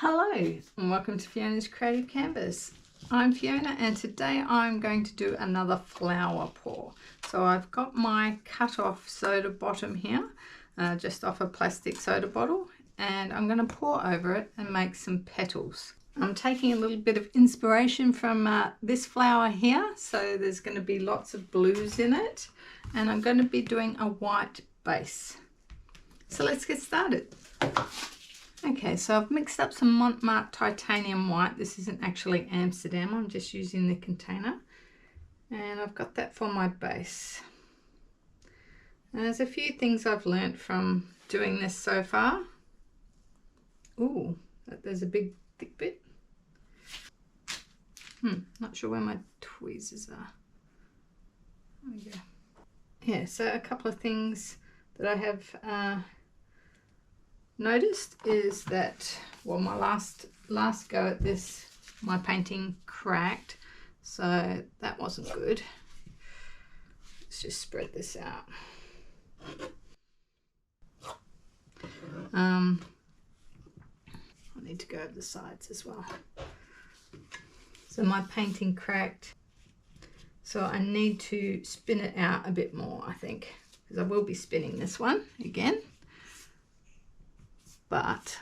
Hello and welcome to Fiona's Creative Canvas. I'm Fiona and today I'm going to do another flower pour. So I've got my cut off soda bottom here, just off a plastic soda bottle, and I'm going to pour over it and make some petals. I'm taking a little bit of inspiration from this flower here, so there's going to be lots of blues in it, and I'm going to be doing a white base. So let's get started. Okay, so I've mixed up some Montmartre titanium white. This isn't actually Amsterdam, I'm just using the container. And I've got that for my base. And there's a few things I've learnt from doing this so far. Ooh, there's a big thick bit. Not sure where my tweezers are. There we go. Yeah, so a couple of things that I have noticed is that, well, my last go at this, my painting cracked, so that wasn't good. Let's just spread this out. I need to go over the sides as well. So my painting cracked, so I need to spin it out a bit more, I think, because I will be spinning this one again. But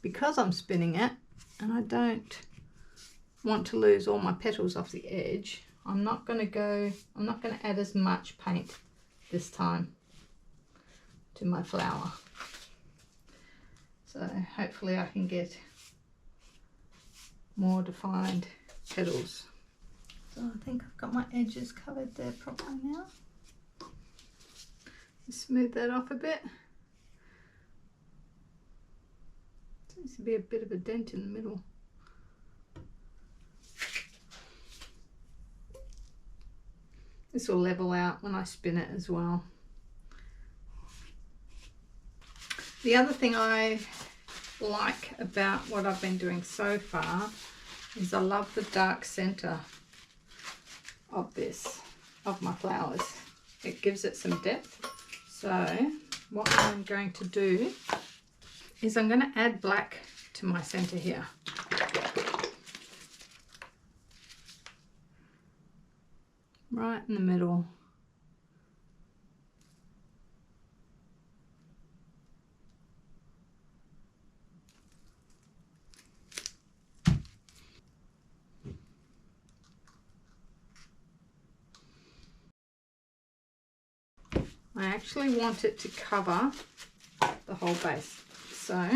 because I'm spinning it and I don't want to lose all my petals off the edge, I'm not going to add as much paint this time to my flower. So hopefully I can get more defined petals. So I think I've got my edges covered there properly now. Just smooth that off a bit. Seems to be a bit of a dent in the middle. This will level out when I spin it as well. The other thing I like about what I've been doing so far is I love the dark center of my flowers. It gives it some depth. So what I'm going to do is I'm going to add black to my center here. Right in the middle. I actually want it to cover the whole base. So let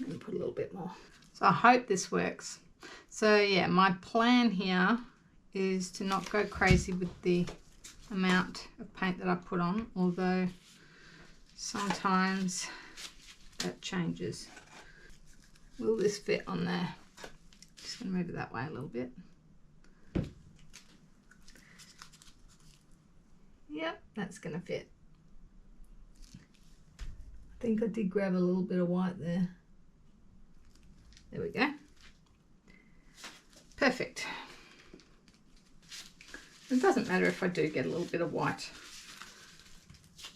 me put a little bit more. So I hope this works. So yeah, my plan here is to not go crazy with the amount of paint that I put on, although sometimes that changes. Will this fit on there? Just going to move it that way a little bit. Yep, that's going to fit. I think I did grab a little bit of white there. There we go. Perfect. It doesn't matter if I do get a little bit of white.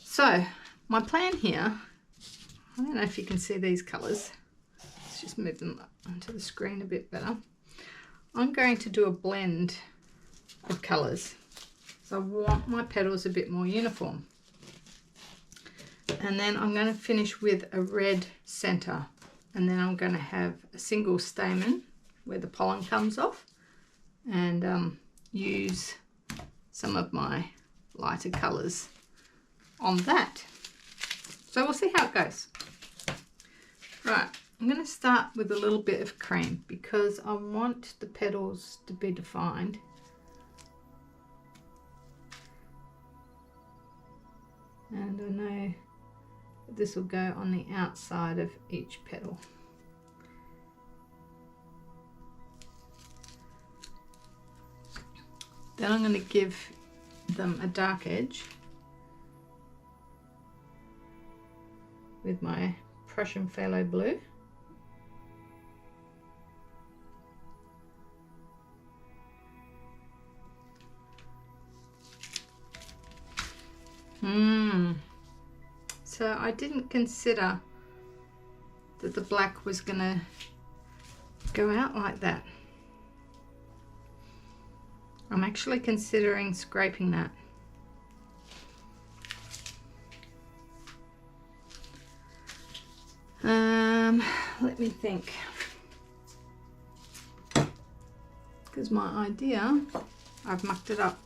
So my plan here, I don't know if you can see these colours. Let's just move them onto the screen a bit better. I'm going to do a blend of colours. So I want my petals a bit more uniform. And then I'm going to finish with a red center, and then I'm going to have a single stamen where the pollen comes off, and use some of my lighter colors on that. So we'll see how it goes. Right, I'm going to start with a little bit of cream because I want the petals to be defined. And I know this will go on the outside of each petal. Then I'm going to give them a dark edge with my Prussian phthalo blue. So I didn't consider that the black was gonna go out like that. I'm actually considering scraping that. Let me think. Because my idea, I've mucked it up.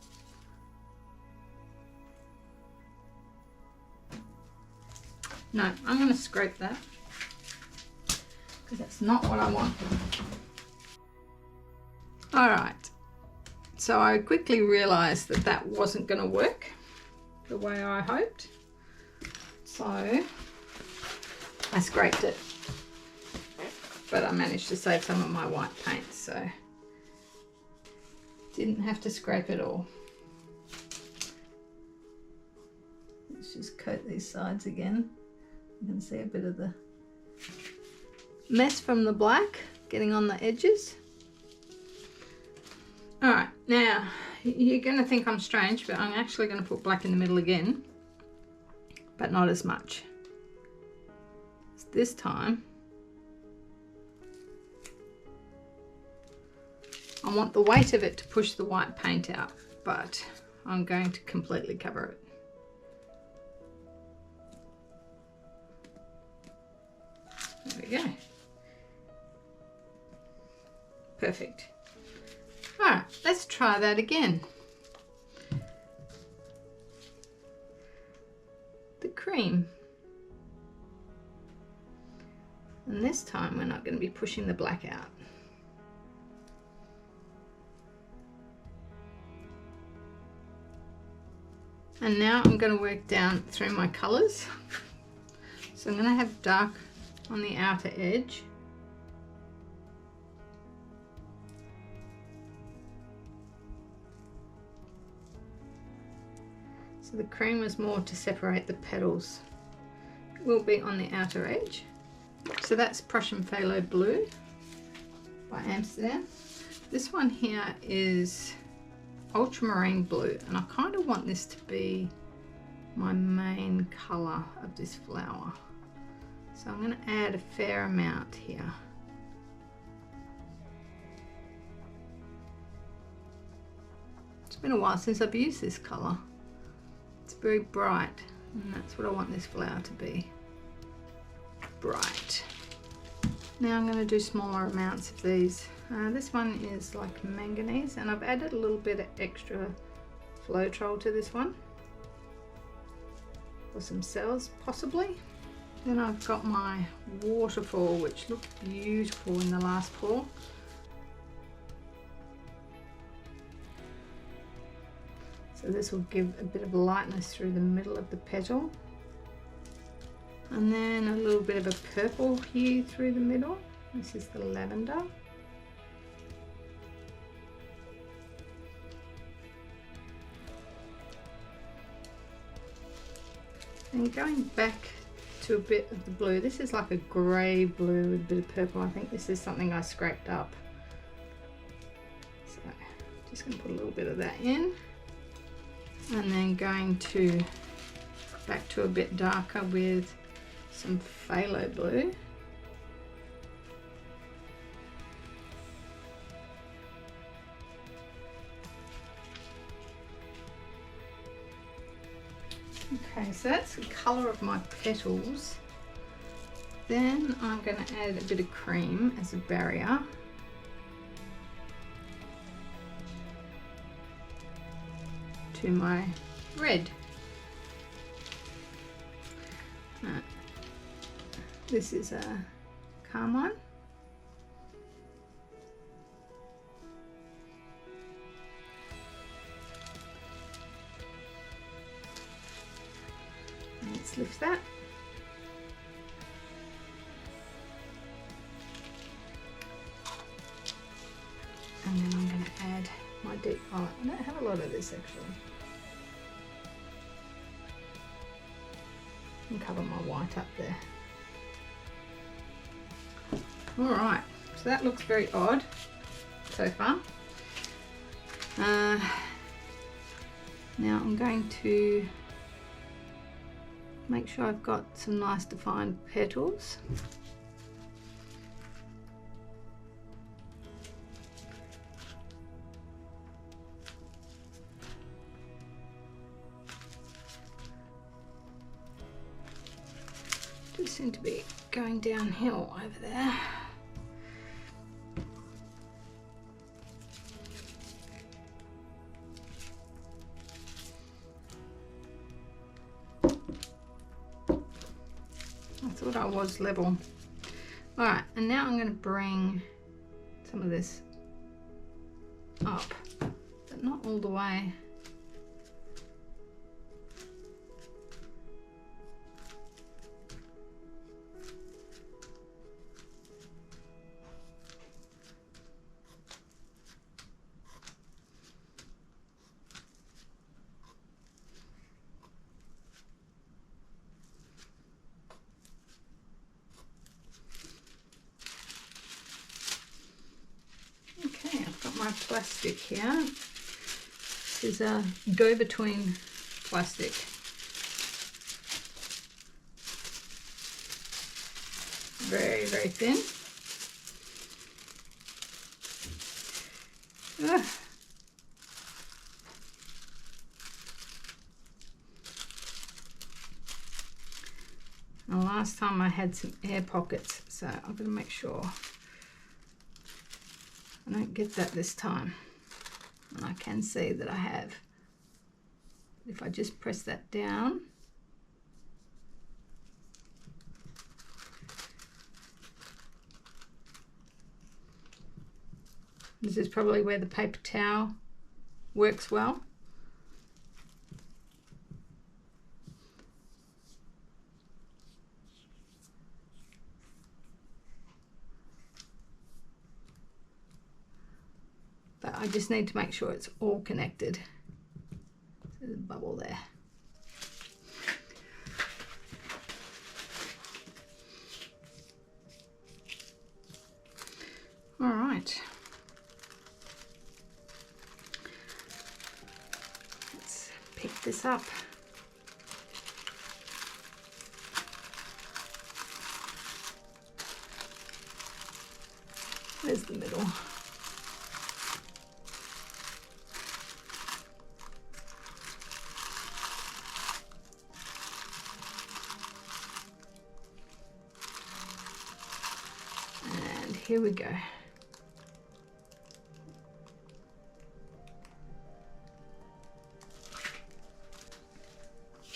No, I'm going to scrape that because that's not what I want. Alright, so I quickly realised that that wasn't going to work the way I hoped. So I scraped it, but I managed to save some of my white paint, so didn't have to scrape it all. Let's just coat these sides again. You can see a bit of the mess from the black getting on the edges. Alright, now you're going to think I'm strange, but I'm actually going to put black in the middle again, but not as much. This time I want the weight of it to push the white paint out, but I'm going to completely cover it. There we go. Perfect. Alright, let's try that again. The cream. And this time we're not going to be pushing the black out. And now I'm going to work down through my colours. So I'm going to have dark on the outer edge. So the cream was more to separate the petals. It will be on the outer edge. So that's Prussian Phthalo Blue by Amsterdam. This one here is Ultramarine Blue, and I kind of want this to be my main colour of this flower. So I'm going to add a fair amount here. It's been a while since I've used this colour. It's very bright, and that's what I want this flower to be. Bright. Now I'm going to do smaller amounts of these. This one is like manganese, and I've added a little bit of extra Floetrol to this one for some cells possibly. Then I've got my waterfall, which looked beautiful in the last pour. So this will give a bit of lightness through the middle of the petal. And then a little bit of a purple hue through the middle. This is the lavender. And going back to a bit of the blue, this is like a grey blue with a bit of purple. I think this is something I scraped up. So just going to put a little bit of that in. And then going to back to a bit darker with some phthalo blue. Okay, so that's the colour of my petals. Then I'm going to add a bit of cream as a barrier. To my red. This is a carmine. Let's lift that. And then I'm going to add my deep violet. I don't have a lot of this actually. And cover my white up there. Alright, so that looks very odd so far. Now I'm going to make sure I've got some nice defined petals. seem to be going downhill over there. I thought I was level. Alright, and now I'm going to bring some of this up, but not all the way. My plastic here. This is a go-between plastic. Very, very thin. Ugh. And last time I had some air pockets, so I'm going to make sure I don't get that this time. And I can see that I have. If I just press that down. This is probably where the paper towel works well. But I just need to make sure it's all connected. There's a bubble there. All right. Let's pick this up. There's the middle. Here we go.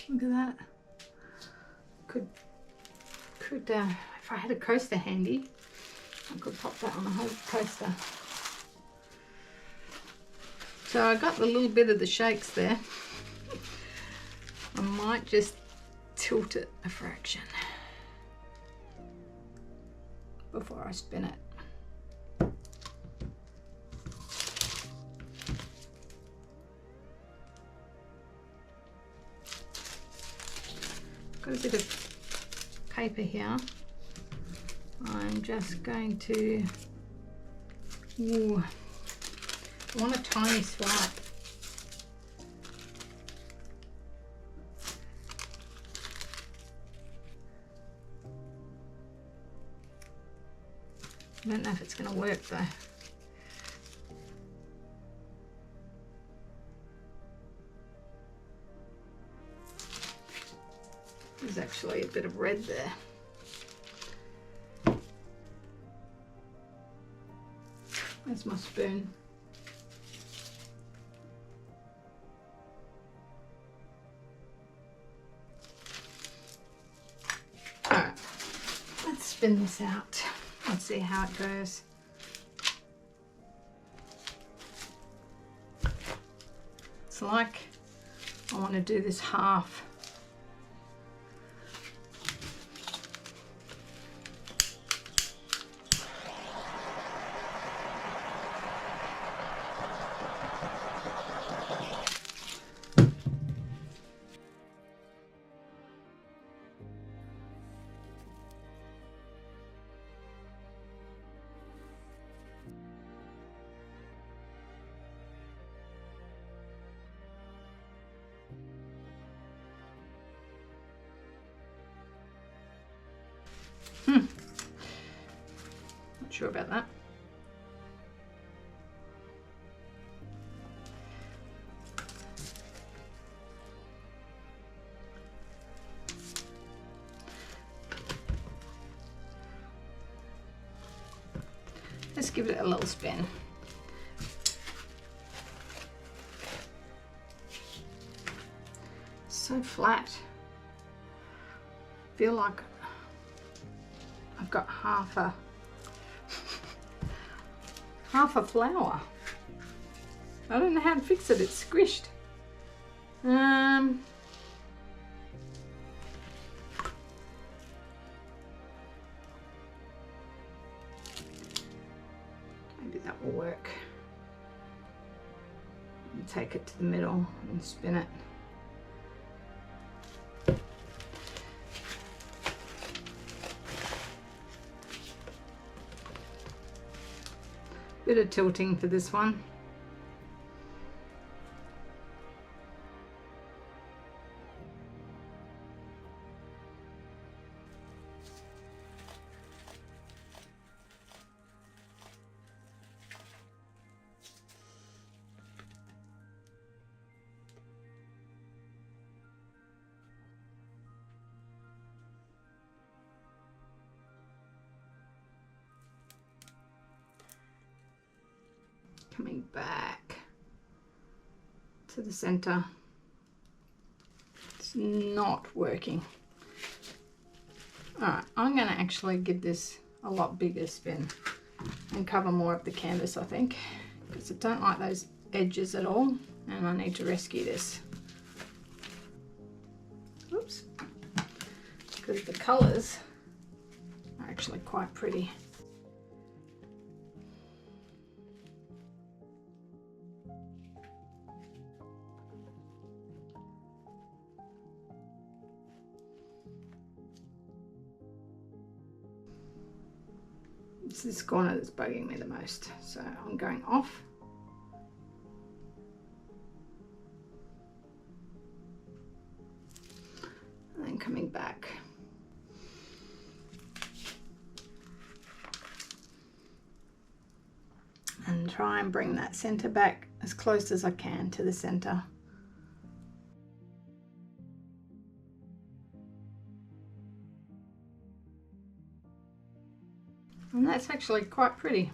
Look at that. Could if I had a coaster handy, I could pop that on a whole coaster. So I got a little bit of the shakes there. I might just tilt it a fraction before I spin it. Got a bit of paper here. I'm just going to, I want a tiny swipe. I don't know if it's going to work though. There's actually a bit of red there. There's my spoon. Alright, let's spin this out. Let's see how it goes. It's like I want to do this half. Not sure about that. just give it a little spin. So flat. Feel like I've got half a flower. I don't know how to fix it. It's squished. Maybe that will work. And take it to the middle and spin it. Bit of tilting for this one. Coming back to the center. It's not working. All right, I'm going to actually give this a lot bigger spin and cover more of the canvas, I think, because I don't like those edges at all, and I need to rescue this. Oops, because the colors are actually quite pretty. It's this corner that's bugging me the most, so I'm going off. And then coming back. And try and bring that center back as close as I can to the center. And that's actually quite pretty.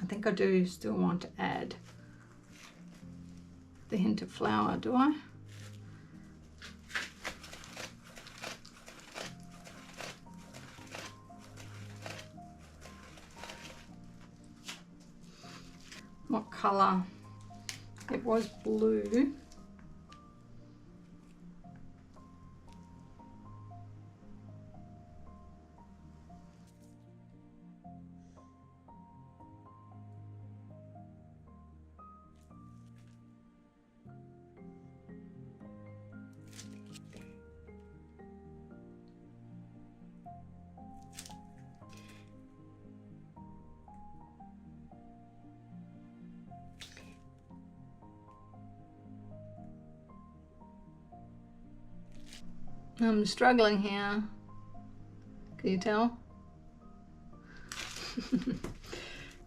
I think I do still want to add the hint of flower, do I? What colour? It was blue. I'm struggling here. Can you tell?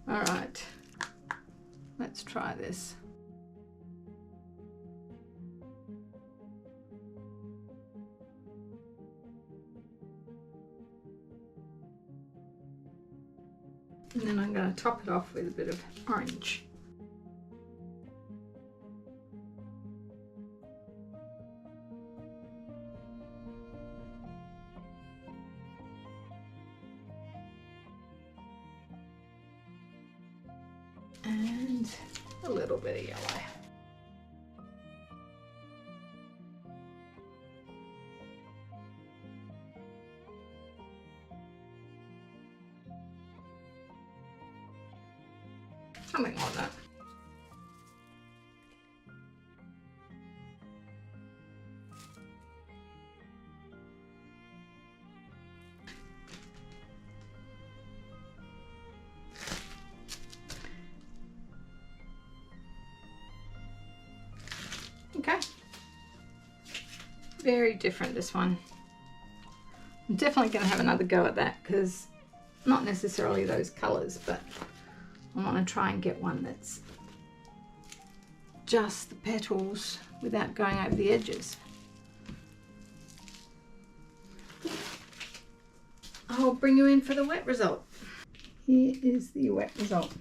All right, let's try this. And then I'm going to top it off with a bit of orange. And a little bit of yellow. Something like that. Okay, very different this one. I'm definitely going to have another go at that because not necessarily those colours, but I want to try and get one that's just the petals without going over the edges. I'll bring you in for the wet result. here is the wet result.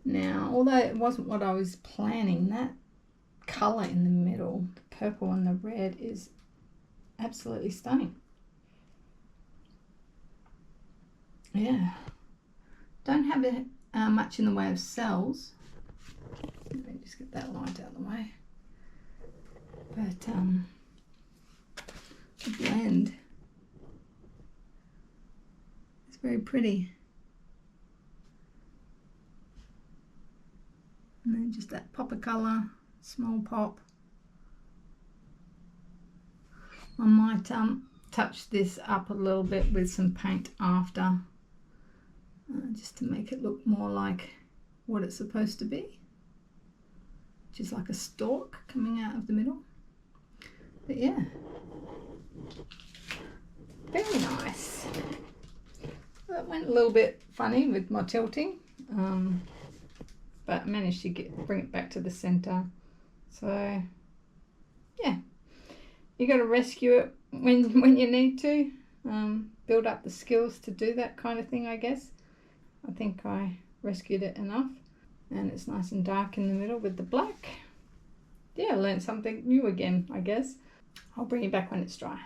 Now, although it wasn't what I was planning, that colour in the middle, the purple and the red, is absolutely stunning. Yeah, don't have it much in the way of cells. Let me just get that light out of the way. But the blend is very pretty. And then just that pop of colour, small pop. I might touch this up a little bit with some paint after, just to make it look more like what it's supposed to be, which is like a stalk coming out of the middle. But yeah, very nice. That went a little bit funny with my tilting, but managed to bring it back to the center. So yeah, you got to rescue it when you need to, build up the skills to do that kind of thing, I guess. I think I rescued it enough, and it's nice and dark in the middle with the black. Yeah, I learned something new again, I guess. I'll bring you back when it's dry.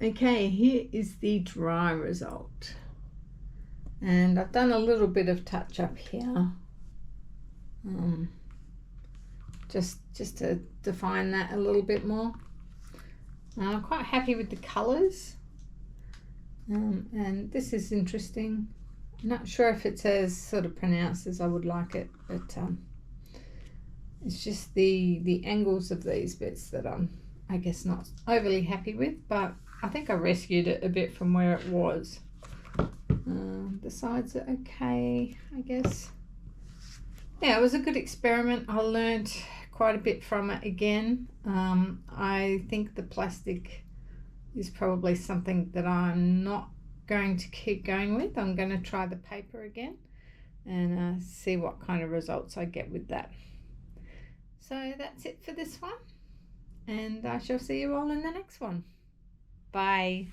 Okay, here is the dry result. And I've done a little bit of touch up here, just to define that a little bit more. I'm quite happy with the colours, and this is interesting. I'm not sure if it's as sort of pronounced as I would like it, but it's just the angles of these bits that I'm, I guess, not overly happy with, but I think I rescued it a bit from where it was. The sides are okay, I guess. Yeah, it was a good experiment. I learned quite a bit from it again. I think the plastic is probably something that I'm not going to keep going with. I'm going to try the paper again and see what kind of results I get with that. So that's it for this one, and I shall see you all in the next one. Bye.